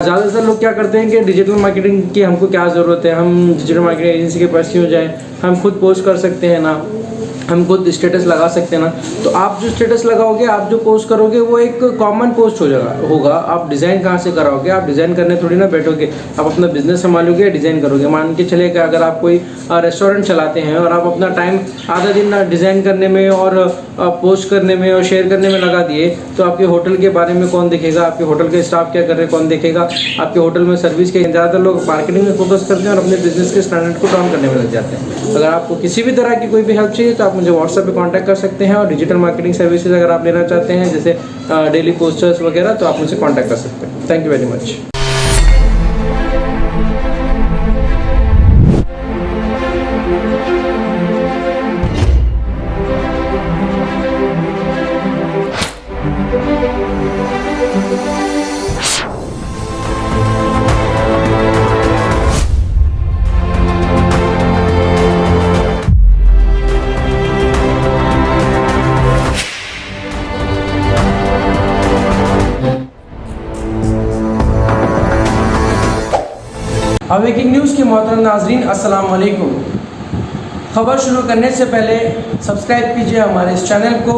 ज़्यादातर लोग क्या करते हैं कि डिजिटल मार्केटिंग की हमको क्या ज़रूरत है, हम डिजिटल मार्केटिंग एजेंसी के पास क्यों जाएं, हम खुद पोस्ट कर सकते हैं ना, हम खुद स्टेटस लगा सकते हैं ना। तो आप जो स्टेटस लगाओगे, आप जो पोस्ट करोगे वो एक कॉमन पोस्ट होगा। आप डिज़ाइन कहाँ से कराओगे? आप डिज़ाइन करने थोड़ी ना बैठोगे, आप अपना बिजनेस संभालोगे, डिज़ाइन करोगे। मान के चले कि अगर आप कोई रेस्टोरेंट चलाते हैं और आप अपना टाइम आधा दिन डिज़ाइन करने में और पोस्ट करने में और शेयर करने में लगा दिए, तो आपके होटल के बारे में कौन देखेगा? आपके होटल के स्टाफ क्या कर रहे हैं कौन देखेगा? आपके होटल में सर्विस के ज़्यादातर लोग मार्केटिंग में फोकस करते हैं और अपने बिजनेस के स्टैंडर्ड को डाउन करने में लग जाते हैं। अगर आपको किसी भी तरह की कोई भी हेल्प चाहिए तो आप मुझे व्हाट्सएप पे कांटेक्ट कर सकते हैं, और डिजिटल मार्केटिंग सर्विसेज अगर आप लेना चाहते हैं जैसे डेली पोस्टर्स वगैरह, तो आप मुझसे कांटेक्ट कर सकते हैं। Thank you very much. Awaking news के मोहतरम नाजरीन, अस्सलाम वालेकुम। खबर शुरू करने से पहले सब्सक्राइब कीजिए हमारे इस चैनल को,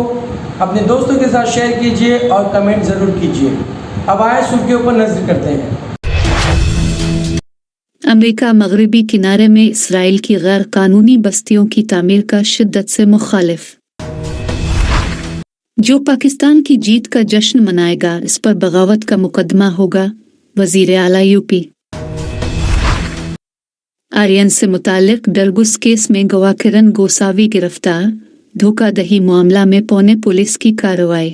अपने दोस्तों के साथ शेयर कीजिए और कमेंट ज़रूर कीजिए। अब आए सुर्खियों पर नजर करते हैं। अमेरिका मगरबी किनारे में इसराइल की गैर कानूनी बस्तियों की तामीर का शिद्दत से मुखालिफ। जो पाकिस्तान की जीत का जश्न मनाएगा इस पर बगावत का मुकदमा होगा, वजीर आला यूपी। आर्यन से मुताल्लिक डरगुस केस में गवाह किरण गोसावी गिरफ्तार, धोखाधड़ी मामला में पौने पुलिस की कार्रवाई।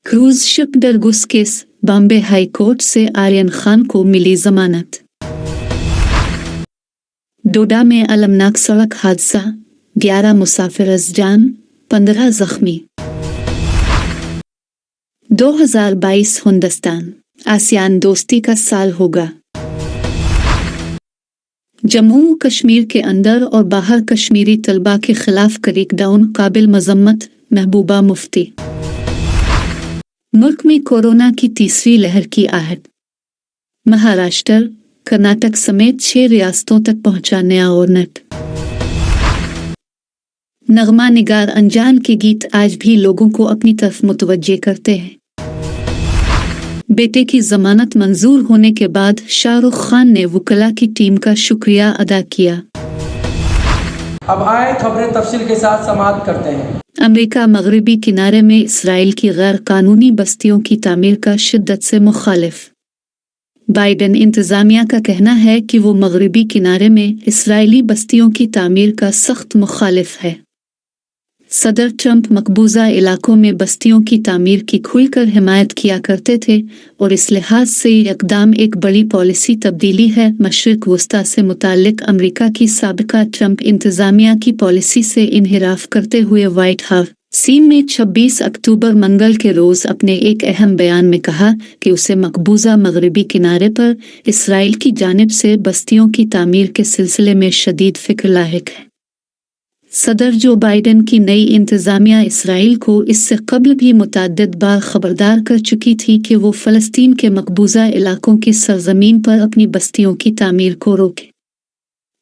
Cruise ship drugs case, Bombay High Court से आर्यन खान को मिली जमानत। डोडा में अलमनाक सड़क हादसा, 11 मुसाफिर अज़जान, 15 जख्मी। 2022 हिंदुस्तान आसियान दोस्ती का साल होगा। जम्मू कश्मीर के अंदर और बाहर कश्मीरी तलबा के खिलाफ क्रैकडाउन काबिल मजम्मत, महबूबा मुफ्ती। मुल्क में कोरोना की तीसरी लहर की आहट, महाराष्ट्र, कर्नाटक समेत 6 रियासतों तक पहुंचा नया ऑर्नेट। नगमा निगार अनजान के गीत आज भी लोगों को अपनी तरफ मुतवज्जे करते हैं। बेटे की जमानत मंजूर होने के बाद शाहरुख खान ने वकला की टीम का शुक्रिया अदा किया। अब आए खबरें तफसील के साथ समाप्त करते हैं। अमेरिका मगरबी किनारे में इसराइल की गैर कानूनी बस्तियों की तामीर का शिद्दत से मुखालिफ। बाइडेन इंतजामिया का कहना है कि वो मगरबी किनारे में इसराइली बस्तियों की तामीर का सख्त मुखालिफ है। सदर ट्रंप मकबूजा इलाकों में बस्तियों की तामीर की खुलकर हिमायत किया करते थे और इस लिहाज से ये इक़दाम एक बड़ी पॉलिसी तब्दीली है। मशरिक़ वस्ता से मुताल्लिक़ अमेरिका की साबिक़ा ट्रंप इंतज़ामिया की पॉलिसी से इन्हिराफ करते हुए व्हाइट हाउस में 26 अक्टूबर मंगल के रोज़ अपने एक अहम बयान में कहा कि उसे मकबूजा मगरबी किनारे पर इसराइल की जानिब से बस्तियों की तामीर के सिलसिले में शदीद फ़िक्र लाहिक है। सदर जो बाइडेन की नई इंतज़ामिया इसराइल को इससे कबल भी मुतअद्दिद बार खबरदार कर चुकी थी कि वो फ़लस्तीन के मकबूजा इलाकों की सरजमीन पर अपनी बस्तियों की तामीर को रोके।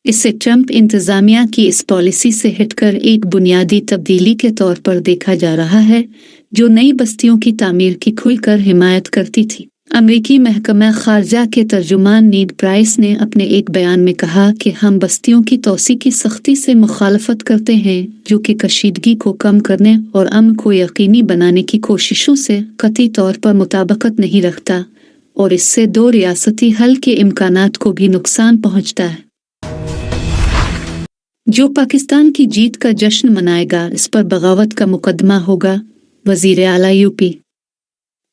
इसे ट्रंप इंतज़ामिया की इस पॉलिसी से हटकर एक बुनियादी तब्दीली के तौर पर देखा जा रहा है, जो नई बस्तियों की तामीर की खुलकर हिमायत करती थी। अमेरिकी महकमा खारजा के तर्जुमान नीड प्राइस ने अपने एक बयान में कहा कि हम बस्तियों की तोसी की सख्ती से मुखालफत करते हैं, जो कि कशीदगी को कम करने और अमन को यकीनी बनाने की कोशिशों से कतई तौर पर मुताबिकत नहीं रखता और इससे 2 रियासती हल के इम्कानात को भी नुकसान पहुंचता है। जो पाकिस्तान की जीत का जश्न मनाएगा इस पर बगावत का मुकदमा होगा, वजीर आला यूपी।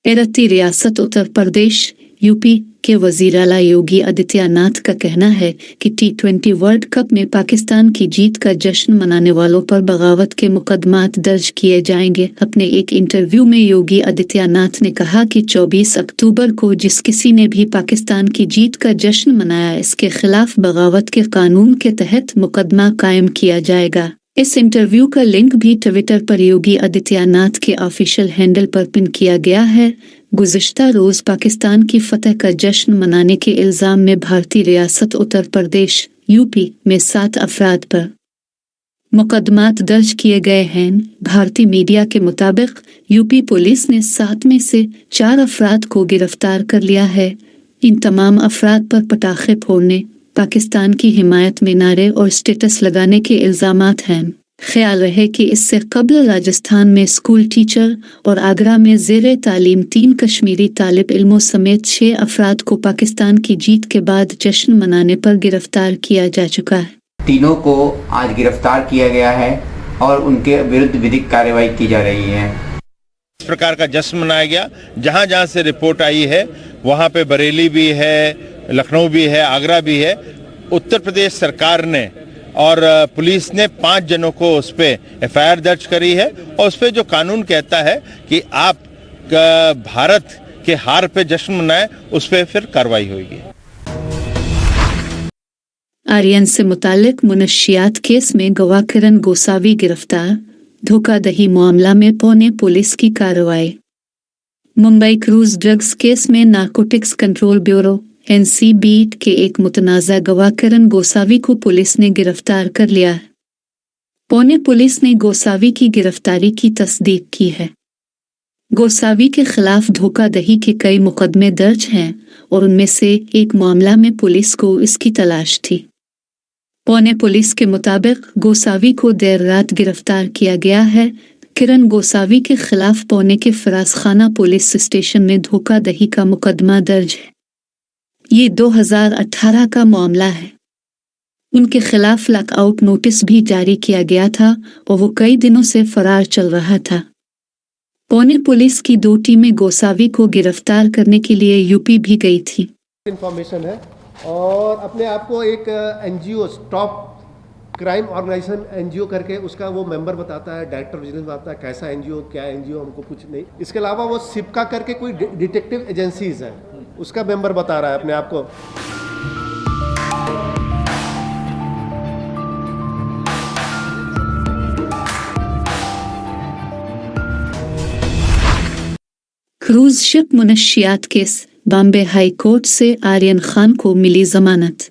इरती रियासत उत्तर प्रदेश यूपी के वजीर आला योगी आदित्यनाथ का कहना है कि T20 वर्ल्ड कप में पाकिस्तान की जीत का जश्न मनाने वालों पर बगावत के मुकदमात दर्ज किए जाएंगे। अपने एक इंटरव्यू में योगी आदित्यनाथ ने कहा कि 24 अक्टूबर को जिस किसी ने भी पाकिस्तान की जीत का जश्न मनाया, इसके खिलाफ बगावत के कानून के तहत मुकदमा कायम किया जाएगा। इस इंटरव्यू का लिंक भी ट्विटर पर योगी आदित्यनाथ के ऑफिशियल हैंडल पर पिन किया गया है। गुज़िश्ता रोज पाकिस्तान की फतह का जश्न मनाने के इल्जाम में भारतीय रियासत उत्तर प्रदेश यूपी में 7 अफराद पर मुकदमात दर्ज किए गए हैं। भारतीय मीडिया के मुताबिक यूपी पुलिस ने 7 में से 4 अफराद को गिरफ्तार कर लिया है। इन तमाम अफराद पर पटाखे फोड़ने, पाकिस्तान की हिमायत में नारे और स्टेटस लगाने के इल्जामात हैं। ख्याल रहे कि इससे कबल राजस्थान में स्कूल टीचर और आगरा में ज़ेरे तालीम 3 कश्मीरी तालिब इल्मों समेत 6 अफराद को पाकिस्तान की जीत के बाद जश्न मनाने पर गिरफ्तार किया जा चुका है। तीनों को आज गिरफ्तार किया गया है और उनके विरुद्ध विधिक कार्रवाई की जा रही है। इस प्रकार का जश्न मनाया गया। जहां जहां से रिपोर्ट आई है वहां पे बरेली भी है, लखनऊ भी है, आगरा भी है। उत्तर प्रदेश सरकार ने और पुलिस ने 5 जनों को उस पर एफआईआर दर्ज करी है और उस पर जो कानून कहता है कि आप भारत के हार पे जश्न मनाएं, उस पर फिर कार्रवाई होगी। आर्यन से मुतालिक मुनशियात केस में गवाह किरण गोसावी गिरफ्तार। धोखाधड़ी मामला में पुणे पुलिस की कार्रवाई। मुंबई क्रूज ड्रग्स केस में नारकोटिक्स कंट्रोल ब्यूरो NCB के एक मुतनाज़ा गवाह किरण गोसावी को पुलिस ने गिरफ्तार कर लिया है। पुणे पुलिस ने गोसावी की गिरफ्तारी की तस्दीक की है। गोसावी के खिलाफ धोखाधड़ी के कई मुकदमे दर्ज हैं और उनमें से एक मामला में पुलिस को इसकी तलाश थी। पुणे पुलिस के मुताबिक गोसावी को देर रात गिरफ्तार किया गया है। किरण गोसावी के खिलाफ पुणे के फराज खाना पुलिस स्टेशन में धोखाधड़ी का मुकदमा दर्ज है। ये 2018 का मामला है। उनके खिलाफ लॉकआउट नोटिस भी जारी किया गया था और वो कई दिनों से फरार चल रहा था। पुणे पुलिस की 2 टीमें गोसावी को गिरफ्तार करने के लिए यूपी भी गई थी। इंफॉर्मेशन है और अपने आप को एक NGO stop crime organization NGO करके उसका वो मेंबर बताता है, डायरेक्टर विजिलेंस बताता है कैसा NGO क्या NGO हमको कुछ नहीं। इसके अलावा वो सिपका करके कोई डिटेक्टिव एजेंसीज है उसका मेंबर बता रहा है अपने आप को। क्रूज शिप मुनशियात केस। बॉम्बे हाई कोर्ट से आर्यन खान को मिली जमानत।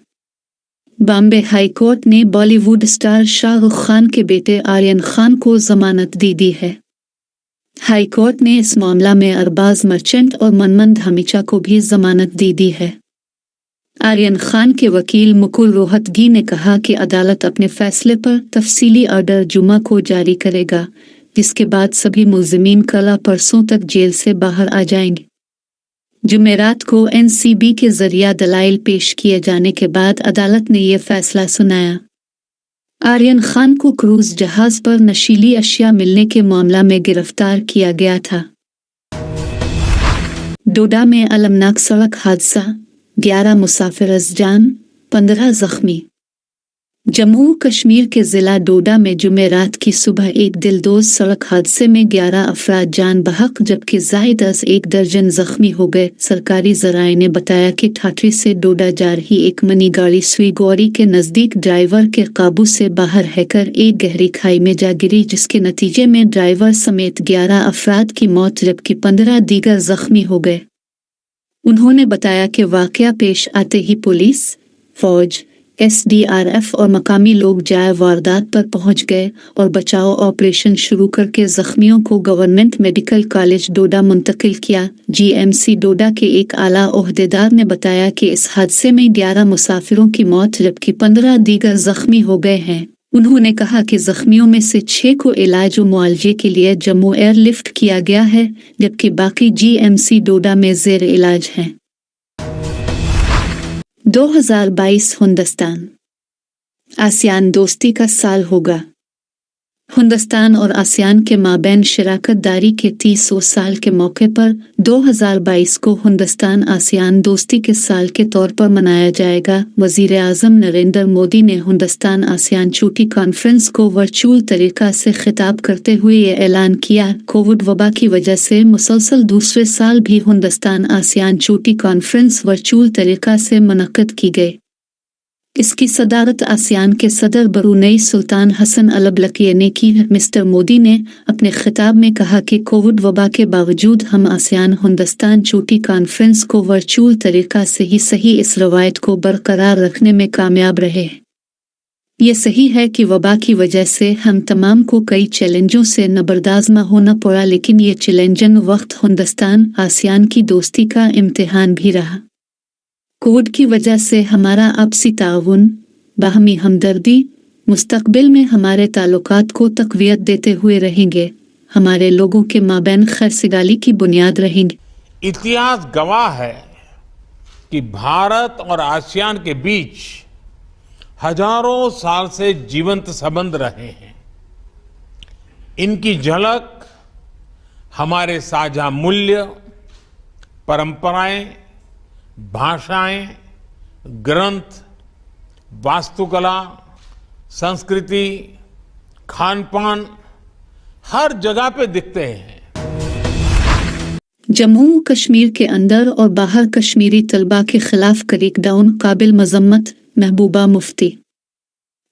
बॉम्बे हाई कोर्ट ने बॉलीवुड स्टार शाहरुख खान के बेटे आर्यन खान को जमानत दे दी है। हाई कोर्ट ने इस मामला में अरबाज मर्चेंट और मनमन धामीचा को भी जमानत दे दी है। आर्यन खान के वकील मुकुल रोहतगी ने कहा कि अदालत अपने फैसले पर तफसीली ऑर्डर जुमा को जारी करेगा, जिसके बाद सभी मुल्जिमीन कल परसों तक जेल से बाहर आ जाएंगे। जुमेरात को NCB के जरिया दलाइल पेश किए जाने के बाद अदालत ने यह फैसला सुनाया। आर्यन खान को क्रूज जहाज पर नशीली अशिया मिलने के मामला में गिरफ्तार किया गया था। डोडा में अलमनाक सड़क हादसा, 11 मुसाफिर अज़जान, 15 जख्मी। जम्मू कश्मीर के जिला डोडा में जुमेरात की सुबह एक दिलदोज सड़क हादसे में 11 अफराद जान बहक जबकि ज़ायद अज़ 1 दर्जन जख्मी हो गए। सरकारी ज़राए ने बताया कि ठाठरी से डोडा जा रही एक मनी गाड़ी सुईगौरी के नज़दीक ड्राइवर के काबू से बाहर हैकर एक गहरी खाई में जा गिरी, जिसके नतीजे में ड्राइवर समेत 11 अफराद की मौत जबकि 15 दीगर जख्मी हो गए। उन्होंने बताया कि वाक़या पेश आते ही पुलिस, फौज, SDRF और मकामी लोग जाए वारदात पर पहुंच गए और बचाव ऑपरेशन शुरू करके जख्मियों को गवर्नमेंट मेडिकल कॉलेज डोडा मुंतकिल किया। GMC डोडा के एक आला ओहदेदार ने बताया कि इस हादसे में 11 मुसाफिरों की मौत जबकि 15 दीगर जख्मी हो गए हैं। उन्होंने कहा कि जख्मियों में से 6 को इलाज और मुआलजे के लिए जम्मू एयरलिफ्ट किया गया है, जबकि बाकी GMC डोडा में जेर इलाज हैं। 2022 हिंदुस्तान आसियान दोस्ती का साल होगा। हिंदुस्तान और आसियान के माबैन शराकत दारी के 30 साल के मौके पर 2022 को हिंदुस्तान आसियान दोस्ती के साल के तौर पर मनाया जाएगा। वज़ीर आज़म नरेंद्र मोदी ने हिंदुस्तान आसियान चोटी कॉन्फ्रेंस को वर्चुअल तरीका से खिताब करते हुए ये ऐलान किया। कोविड वबा की वजह से मुसलसल दूसरे साल भी हिंदुस्तान आसियान चोटी कॉन्फ्रेंस वर्चुअल तरीका से मुनक्किद की गई। इसकी सदारत आसियान के सदर ब्रुनेई सुल्तान हसन अल बलकिया ने की। मिस्टर मोदी ने अपने खिताब में कहा कि कोविड वबा के बावजूद हम आसियान हिंदुस्तान चोटी कॉन्फ्रेंस को वर्चुअल तरीका से ही सही इस रवायत को बरकरार रखने में कामयाब रहे। ये सही है कि वबा की वजह से हम तमाम को कई चैलेंजों से नबरदाज़ होना पड़ा, लेकिन ये चैलेंजन वक्त हिंदुस्तान आसियान की दोस्ती का इम्तिहान भी रहा। कोविड की वजह से हमारा आपसी ताउन, बाहमी हमदर्दी मुस्तकबिल में हमारे ताल्लुकात को तक़वियत देते हुए रहेंगे, हमारे लोगों के माबैन खैरसिगाली की बुनियाद रहेंगे। इतिहास गवाह है कि भारत और आसियान के बीच हजारों साल से जीवंत संबंध रहे हैं। इनकी झलक हमारे साझा मूल्य, परंपराएं, भाषाएं, ग्रंथ, वास्तुकला, संस्कृति, खान-पान हर जगह पे दिखते हैं। जम्मू कश्मीर के अंदर और बाहर कश्मीरी तलबा के खिलाफ क्रैकडाउन काबिल मजम्मत। महबूबा मुफ्ती।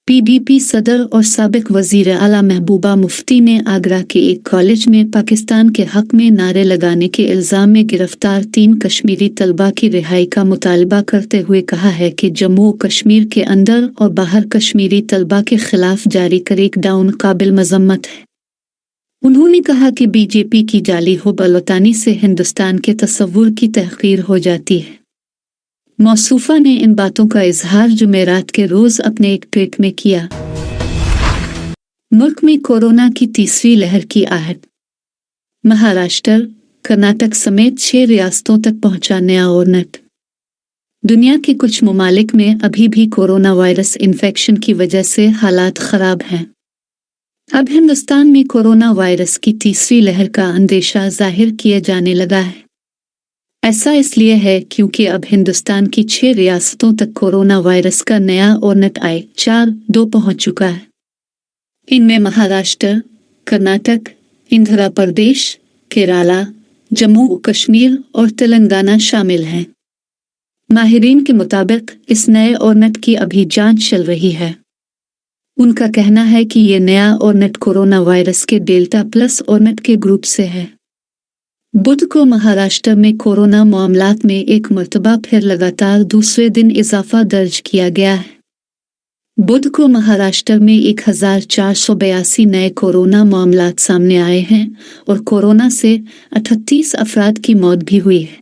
पीडीपी सदर और साबिक वजीर आला महबूबा मुफ्ती ने आगरा के एक कॉलेज में पाकिस्तान के हक में नारे लगाने के इल्जाम में गिरफ्तार 3 कश्मीरी तलबा की रिहाई का मुतालबा करते हुए कहा है कि जम्मू कश्मीर के अंदर और बाहर कश्मीरी तलबा के खिलाफ जारी क्रैकडाउन काबिल मजम्मत है। उन्होंने कहा कि बीजेपी की जाली हुबलतानी से हिंदुस्तान के तस्वुर की तहकीर हो जाती है। मौसूफा ने इन बातों का इजहार जुमेरात के रोज अपने एक ट्वीट में किया। मुल्क में कोरोना की तीसरी लहर की आहट। महाराष्ट्र, कर्नाटक समेत 6 रियासतों तक पहुंचा नया ऑर्नेट। दुनिया के कुछ ममालिक में अभी भी कोरोना वायरस इन्फेक्शन की वजह से हालात खराब हैं। अब हिंदुस्तान में कोरोना वायरस की तीसरी लहर का अंदेशा जाहिर किया जाने लगा है। ऐसा इसलिए है क्योंकि अब हिंदुस्तान की 6 रियासतों तक कोरोना वायरस का नया ऑर्नेट I-4-2 पहुंच चुका है। इनमें महाराष्ट्र, कर्नाटक, आंध्र प्रदेश, केरला, जम्मू कश्मीर और तेलंगाना शामिल हैं। माहिरीन के मुताबिक इस नए ऑर्नेट की अभी जांच चल रही है। उनका कहना है कि ये नया ऑर्नेट कोरोना वायरस के डेल्टा प्लस ऑर्नेट के ग्रुप से है। बुध को महाराष्ट्र में कोरोना मामलात में एक मर्तबा फिर लगातार दूसरे दिन इजाफा दर्ज किया गया है। बुध को महाराष्ट्र में 1482 नए कोरोना मामलात सामने आए हैं और कोरोना से 38 अफराद की मौत भी हुई है।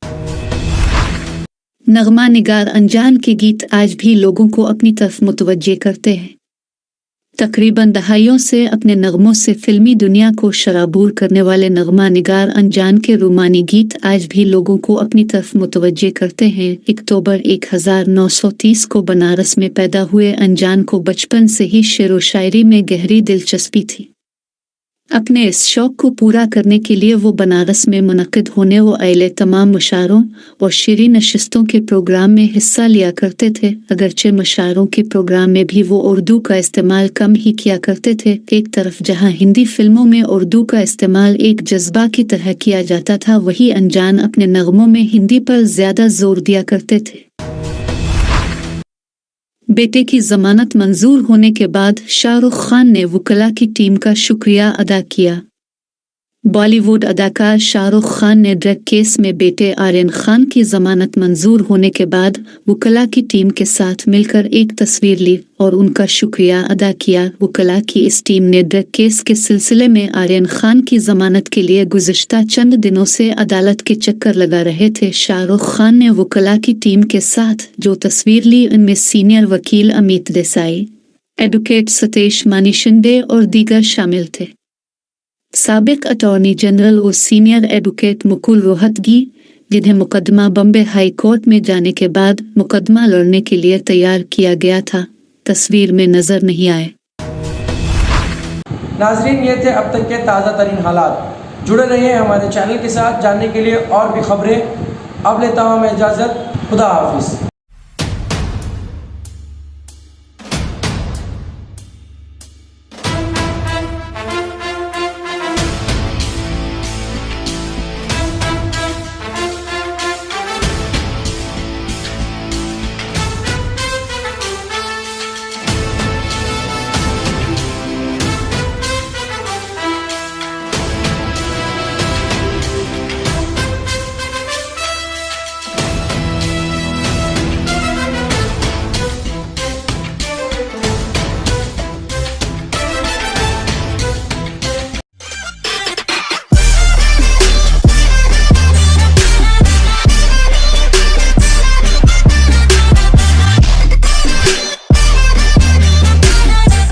नगमा निगार अनजान के गीत आज भी लोगों को अपनी तरफ मुतवज्जे करते हैं। तकरीबन दहाइयों से अपने नगमों से फिल्मी दुनिया को शराबूर करने वाले नगमा निगार अनजान के रूमानी गीत आज भी लोगों को अपनी तरफ मुतवज्जे करते हैं। अक्टूबर 1930 को बनारस में पैदा हुए अनजान को बचपन से ही शेर व शायरी में गहरी दिलचस्पी थी। अपने इस शौक को पूरा करने के लिए वो बनारस में मुनक्किद होने वाले तमाम मुशायरों और शेरी नशिस्तों के प्रोग्राम में हिस्सा लिया करते थे। अगरचे मुशायरों के प्रोग्राम में भी वो उर्दू का इस्तेमाल कम ही किया करते थे। एक तरफ जहां हिंदी फिल्मों में उर्दू का इस्तेमाल एक जज्बा की तरह किया जाता था, वहीं अनजान अपने नगमों में हिंदी पर ज्यादा जोर दिया करते थे। बेटे की जमानत मंजूर होने के बाद शाहरुख खान ने वकला की टीम का शुक्रिया अदा किया। बॉलीवुड अदाकार शाहरुख खान ने ड्रग केस में बेटे आर्यन खान की जमानत मंजूर होने के बाद वकला की टीम के साथ मिलकर एक तस्वीर ली और उनका शुक्रिया अदा किया। वकला की इस टीम ने ड्रग केस के सिलसिले में आर्यन खान की जमानत के लिए गुज़िश्ता चंद दिनों से अदालत के चक्कर लगा रहे थे। शाहरुख खान ने वकला की टीम के साथ जो तस्वीर ली, उनमें सीनियर वकील अमित देसाई, एडवोकेट सतीश मानिशिंदे और दीगर शामिल थे। साबिक अटॉर्नी जनरल और सीनियर एडवोकेट मुकुल रोहतगी, जिन्हें मुकदमा बम्बे हाई कोर्ट में जाने के बाद मुकदमा लड़ने के लिए तैयार किया गया था, तस्वीर में नजर नहीं आए। नाजरीन, ये थे अब तक के ताज़ा तरीन हालात। जुड़े रहिए हमारे चैनल के साथ जानने के लिए और भी खबरें। अब लेता हूँ मैं इजाज़त। खुदा हाफिज़।